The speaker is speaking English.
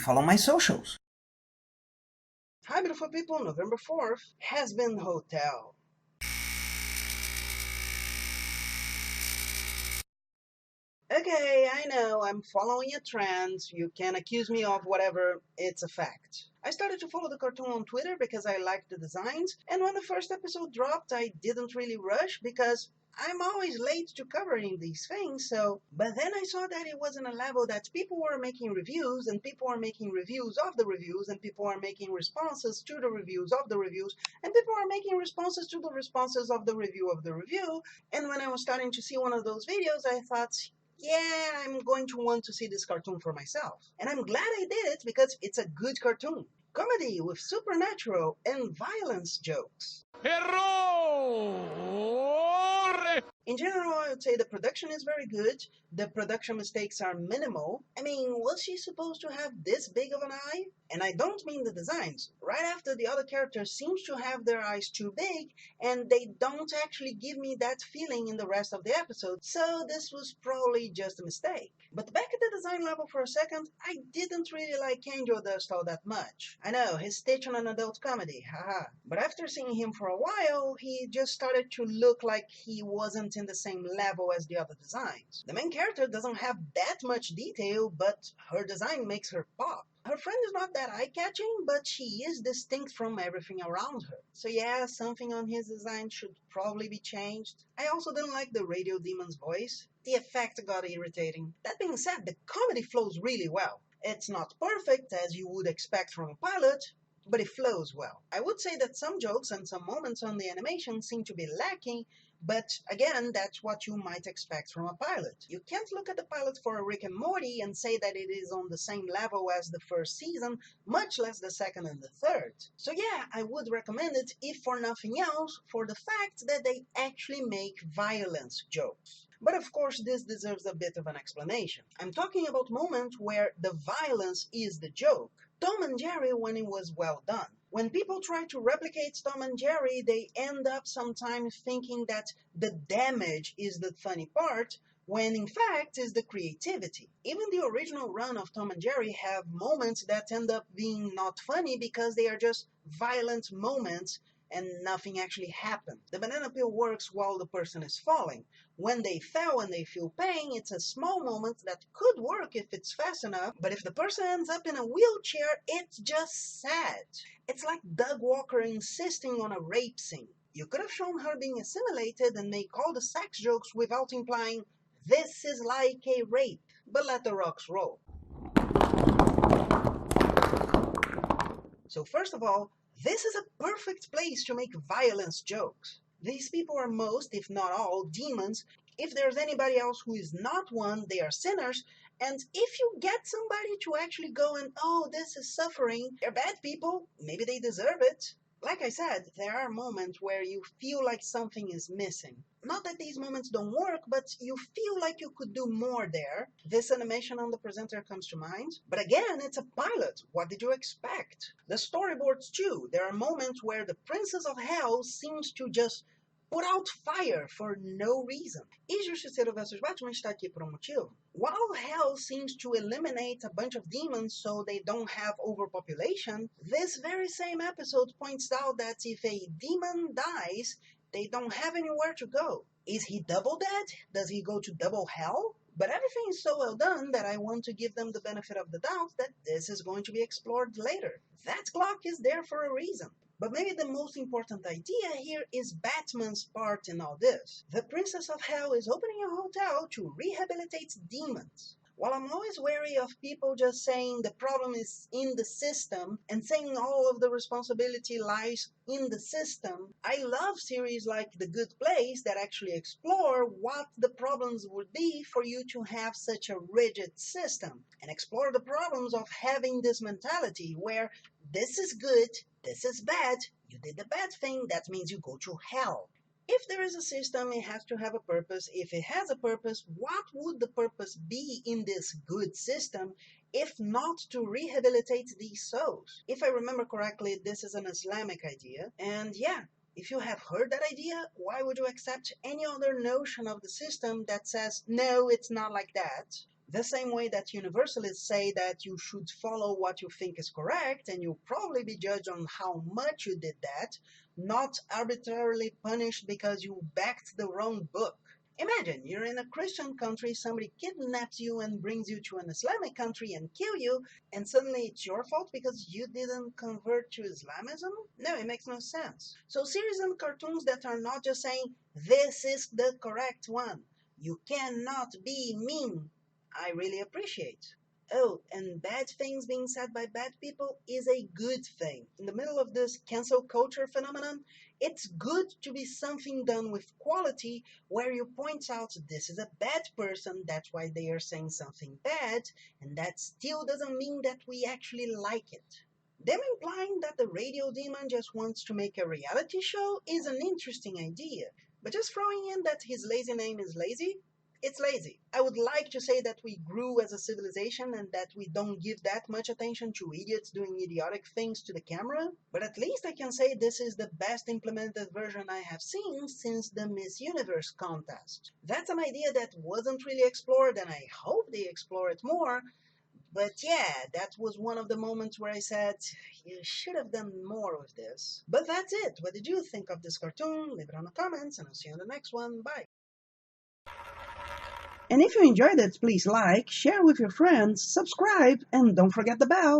Follow my socials. Hi, beautiful people. November 4th, Hazbin Hotel. Okay, I know, I'm following a trend. You can accuse me of whatever, it's a fact. I started to follow the cartoon on Twitter because I liked the designs, and when the first episode dropped, I didn't really rush because I'm always late to covering these things, but then I saw that it was in a level that people were making reviews, and people were making reviews of the reviews, and people were making responses to the reviews of the reviews, and people were making responses to the responses of the review, and when I was starting to see one of those videos, I thought, yeah, I'm going to want to see this cartoon for myself. And I'm glad I did it because it's a good cartoon. Comedy with supernatural and violence jokes. Errore! In general, I would say the production is very good. The production mistakes are minimal. I mean, was she supposed to have this big of an eye? And I don't mean the designs. Right after the other characters seems to have their eyes too big, and they don't actually give me that feeling in the rest of the episode, so this was probably just a mistake. But back at the design level for a second, I didn't really like Angel Dust all that much. I know, he's stitched on an adult comedy, haha. But after seeing him for a while, he just started to look like he wasn't in the same level as the other designs. The main character doesn't have that much detail, but her design makes her pop. Her friend is not that eye-catching, but she is distinct from everything around her. So yeah, something on his design should probably be changed. I also didn't like the radio demon's voice. The effect got irritating. That being said, the comedy flows really well. It's not perfect, as you would expect from a pilot, but it flows well. I would say that some jokes and some moments on the animation seem to be lacking, but again, that's what you might expect from a pilot. You can't look at the pilot for a Rick and Morty and say that it is on the same level as the first season, much less the second and the third. So yeah, I would recommend it, if for nothing else, for the fact that they actually make violence jokes. But of course, this deserves a bit of an explanation. I'm talking about moments where the violence is the joke. Tom and Jerry when it was well done. When people try to replicate Tom and Jerry, they end up sometimes thinking that the damage is the funny part, when in fact is the creativity. Even the original run of Tom and Jerry have moments that end up being not funny because they are just violent moments and nothing actually happened. The banana peel works while the person is falling. When they fell and they feel pain, it's a small moment that could work if it's fast enough, but if the person ends up in a wheelchair, it's just sad. It's like Doug Walker insisting on a rape scene. You could have shown her being assimilated and make all the sex jokes without implying, this is like a rape, but let the rocks roll. So first of all, this is a perfect place to make violence jokes. These people are most, if not all, demons. If there's anybody else who is not one, they are sinners. And if you get somebody to actually go and, oh, this is suffering, they're bad people, maybe they deserve it. Like I said, there are moments where you feel like something is missing. Not that these moments don't work, but you feel like you could do more there. This animation on the presenter comes to mind. But again, it's a pilot. What did you expect? The storyboards too. There are moments where the Princess of Hell seems to just put out fire for no reason. E Justiceiro vs Batman está aqui por motivo. While Hell seems to eliminate a bunch of demons so they don't have overpopulation, this very same episode points out that if a demon dies, they don't have anywhere to go. Is he double dead? Does he go to double hell? But everything is so well done that I want to give them the benefit of the doubt that this is going to be explored later. That clock is there for a reason. But maybe the most important idea here is Batman's part in all this. The Princess of Hell is opening a hotel to rehabilitate demons. While I'm always wary of people just saying the problem is in the system and saying all of the responsibility lies in the system, I love series like The Good Place that actually explore what the problems would be for you to have such a rigid system, and explore the problems of having this mentality where this is good, this is bad, you did the bad thing, that means you go to hell. If there is a system, it has to have a purpose. If it has a purpose, what would the purpose be in this good system if not to rehabilitate these souls? If I remember correctly, this is an Islamic idea. And yeah, if you have heard that idea, why would you accept any other notion of the system that says, no, it's not like that? The same way that universalists say that you should follow what you think is correct and you'll probably be judged on how much you did that, not arbitrarily punished because you backed the wrong book. Imagine you're in a Christian country, somebody kidnaps you and brings you to an Islamic country and kill you, and suddenly it's your fault because you didn't convert to Islamism? No, it makes no sense. So series and cartoons that are not just saying, this is the correct one. You cannot be mean. I really appreciate. Oh, and bad things being said by bad people is a good thing. In the middle of this cancel culture phenomenon, it's good to be something done with quality where you point out this is a bad person, that's why they are saying something bad, and that still doesn't mean that we actually like it. Them implying that the radio demon just wants to make a reality show is an interesting idea, but just throwing in that his lazy name is lazy, it's lazy. I would like to say that we grew as a civilization and that we don't give that much attention to idiots doing idiotic things to the camera, but at least I can say this is the best implemented version I have seen since the Miss Universe contest. That's an idea that wasn't really explored and I hope they explore it more, but yeah, that was one of the moments where I said, you should have done more with this. But that's it. What did you think of this cartoon? Leave it on the comments and I'll see you on the next one. Bye. And if you enjoyed it, please like, share with your friends, subscribe, and don't forget the bell.